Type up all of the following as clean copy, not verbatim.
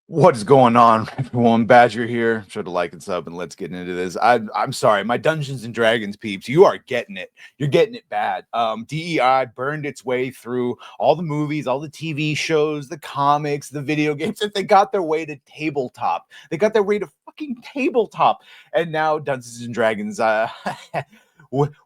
What is going on, everyone? Badger here. Sure to like and sub, and let's get into this. I'm sorry, my Dungeons and Dragons peeps, you are getting it. You're getting it bad. DEI burned its way through all the movies, all the TV shows, the comics, the video games, and they got their way to tabletop. They got their way to fucking tabletop, and now Dungeons and Dragons.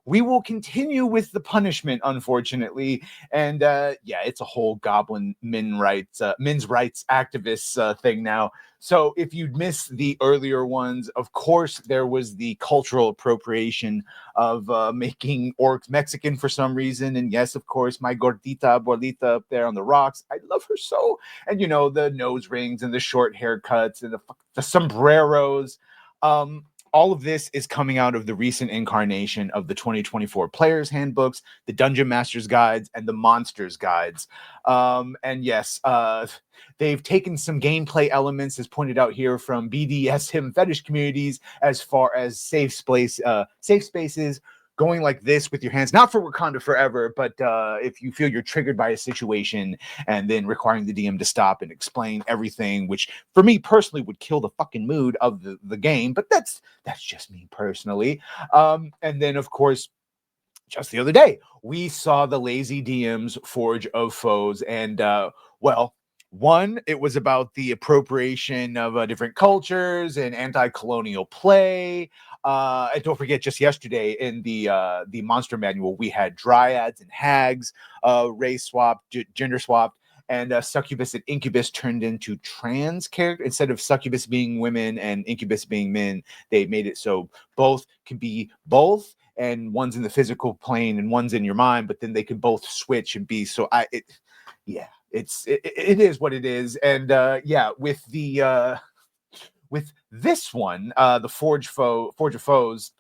We will continue with the punishment, unfortunately, and yeah, it's a whole goblin men's rights activists thing now. So if you'd missed the earlier ones, of course there was the cultural appropriation of making orcs Mexican for some reason, and yes, of course, my gordita abuelita up there on the rocks, I love her so. And you know, the nose rings and the short haircuts and the sombreros. All of this is coming out of the recent incarnation of the 2024 Players Handbooks, the Dungeon Master's Guides, and the Monsters Guides. And yes, they've taken some gameplay elements, as pointed out here, from BDSM fetish communities, as far as safe spaces, going like this with your hands, not for Wakanda Forever, but if you feel you're triggered by a situation, and then requiring the DM to stop and explain everything, which for me personally would kill the fucking mood of the game, but that's just me personally. And then of course, just the other day, we saw the Lazy DM's Forge of Foes, and well, one, it was about the appropriation of different cultures and anti-colonial play. And don't forget, just yesterday in the monster manual, we had dryads and hags, race swapped, gender swapped, and succubus and incubus turned into trans character. Instead of succubus being women and incubus being men, they made it so both can be both, and one's in the physical plane and one's in your mind, but then they could both switch and be. So yeah, it is what it is. And yeah, with this one, the Forge of Foes,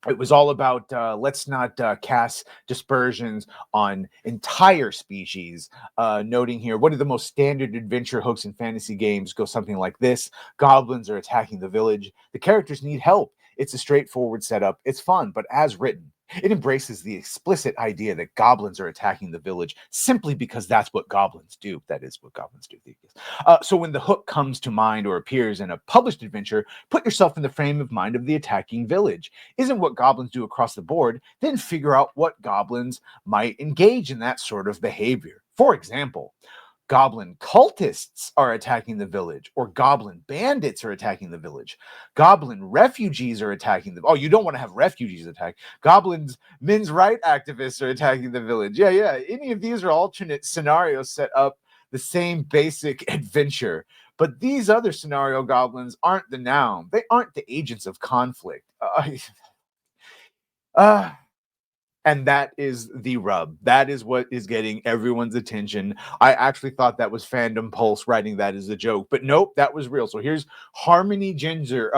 it was all about let's not cast dispersions on entire species. Noting here, one of the most standard adventure hooks in fantasy games goes something like this: goblins are attacking the village. The characters need help. It's a straightforward setup. It's fun, but as written, it embraces the explicit idea that goblins are attacking the village simply because that's what goblins do. That is what goblins do. So when the hook comes to mind or appears in a published adventure, put yourself in the frame of mind of the attacking village. Isn't what goblins do across the board, then figure out what goblins might engage in that sort of behavior. For example, goblin cultists are attacking the village, or goblin bandits are attacking the village. Goblin refugees are attacking oh, you don't want to have refugees attack. Goblins men's right activists are attacking the village. Yeah. Any of these are alternate scenarios set up the same basic adventure. But these other scenario goblins aren't the noun. They aren't the agents of conflict. And that is the rub. That is what is getting everyone's attention. I actually thought that was Fandom Pulse writing that as a joke, but nope, that was real. So here's Harmony Ginger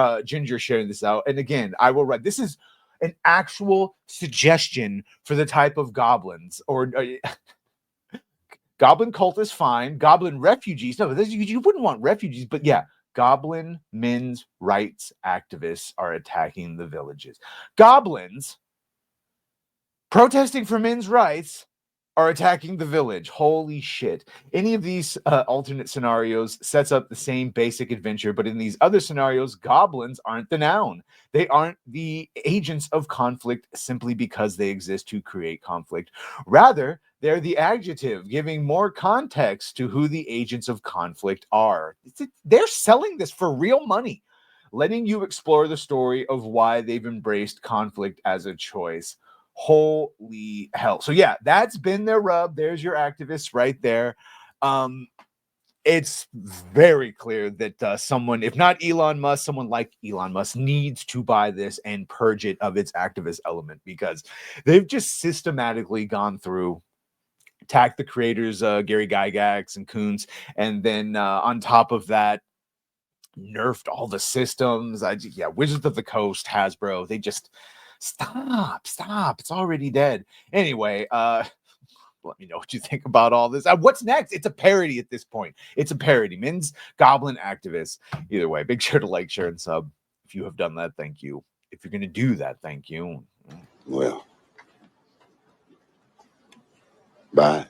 sharing this out. And again, I will write. This is an actual suggestion for the type of goblins, or goblin cult is fine. Goblin refugees, no, you wouldn't want refugees, but yeah. Goblin men's rights activists are attacking the villages. Goblins protesting for men's rights are attacking the village. Holy shit. Any of these alternate scenarios sets up the same basic adventure, but in these other scenarios, goblins aren't the noun. They aren't the agents of conflict simply because they exist to create conflict. Rather, they're the adjective, giving more context to who the agents of conflict are. They're selling this for real money, letting you explore the story of why they've embraced conflict as a choice. Holy hell. So yeah, that's been their rub. There's your activists right there. It's very clear that someone, if not Elon Musk, someone like Elon Musk needs to buy this and purge it of its activist element, because they've just systematically gone through, attacked the creators, Gary Gygax and Kuntz, and then on top of that, nerfed all the systems. Wizards of the Coast, Hasbro, they just stop. It's already dead. Anyway, let me know what you think about all this. What's next? It's a parody at this point. It's a parody. Men's Goblin activists. Either way, make sure to like, share, and sub. If you have done that, thank you. If you're going to do that, thank you. Well, bye.